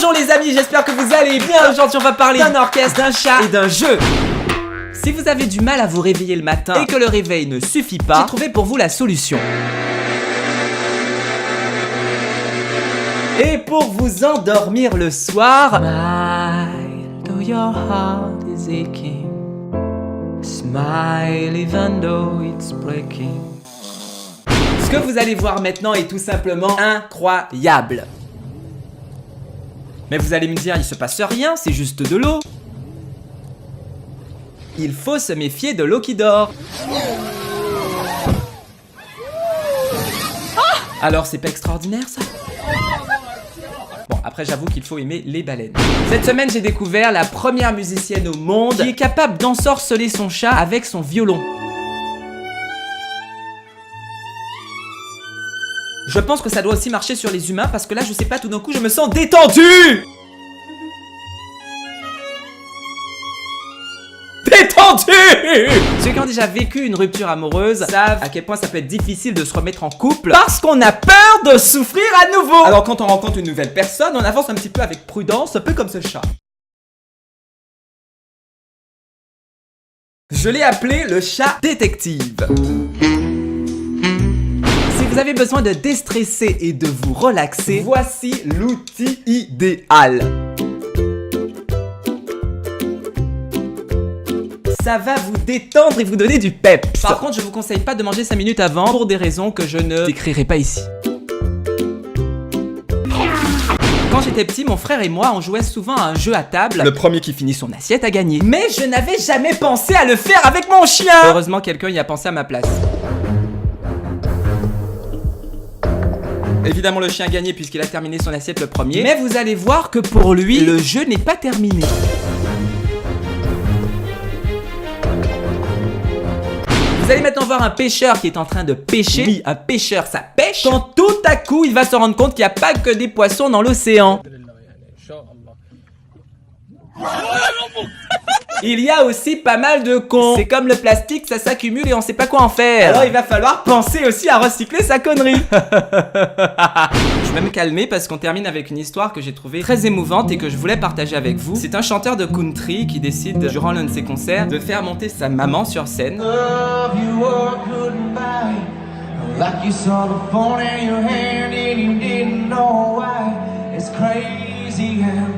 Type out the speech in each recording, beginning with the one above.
Bonjour les amis, j'espère que vous allez bien. Aujourd'hui on va parler d'un orchestre, d'un chat et d'un jeu. Si vous avez du mal à vous réveiller le matin et que le réveil ne suffit pas, j'ai trouvé pour vous la solution. Et pour vous endormir le soir, smile though your heart is aching. Smile even though it's breaking. Ce que vous allez voir maintenant est tout simplement incroyable. Mais vous allez me dire, il se passe rien, c'est juste de l'eau. Il faut se méfier de l'eau qui dort. Alors c'est pas extraordinaire ça? Bon, après j'avoue qu'il faut aimer les baleines. Cette semaine j'ai découvert la première musicienne au monde qui est capable d'ensorceler son chat avec son violon. Je pense que ça doit aussi marcher sur les humains parce que là je sais pas, tout d'un coup je me sens détendu. Ceux qui ont déjà vécu une rupture amoureuse savent à quel point ça peut être difficile de se remettre en couple parce qu'on a peur de souffrir à nouveau. Alors quand on rencontre une nouvelle personne, on avance un petit peu avec prudence, un peu comme ce chat. Je l'ai appelé le chat détective. Si vous avez besoin de déstresser et de vous relaxer, voici l'outil idéal. Ça va vous détendre et vous donner du peps. Par contre, je vous conseille pas de manger 5 minutes avant pour des raisons que je ne décrirai pas ici. Quand j'étais petit, mon frère et moi, on jouait souvent à un jeu à table. Le premier qui finit son assiette a gagné. Mais je n'avais jamais pensé à le faire avec mon chien. Heureusement, quelqu'un y a pensé à ma place. Évidemment, le chien a gagné puisqu'il a terminé son assiette le premier. Mais vous allez voir que pour lui, le jeu n'est pas terminé. Vous allez maintenant voir un pêcheur qui est en train de pêcher. Oui, un pêcheur, ça pêche. Quand tout à coup, il va se rendre compte qu'il n'y a pas que des poissons dans l'océan. Il y a aussi pas mal de cons. C'est comme le plastique, ça s'accumule et on sait pas quoi en faire. Alors il va falloir penser aussi à recycler sa connerie. Je vais me calmer parce qu'on termine avec une histoire que j'ai trouvée très émouvante et que je voulais partager avec vous. C'est un chanteur de country qui décide, durant l'un de ses concerts, de faire monter sa maman sur scène.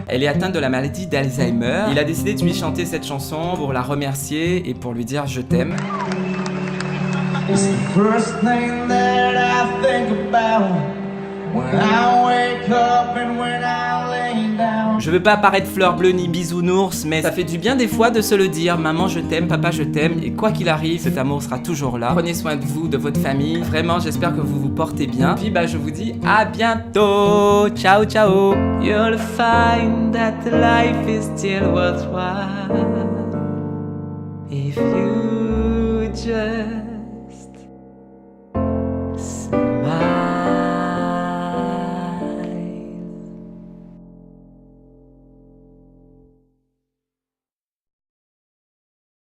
Elle est atteinte de la maladie d'Alzheimer. Il a décidé de lui chanter cette chanson pour la remercier et pour lui dire je t'aime. Je veux pas apparaître fleur bleue ni bisounours, mais ça fait du bien des fois de se le dire. Maman je t'aime, papa je t'aime, et quoi qu'il arrive, cet amour sera toujours là. Prenez soin de vous, de votre famille. Vraiment, j'espère que vous vous portez bien. Puis bah je vous dis à bientôt. Ciao ciao. You'll find that life is still worthwhile if you just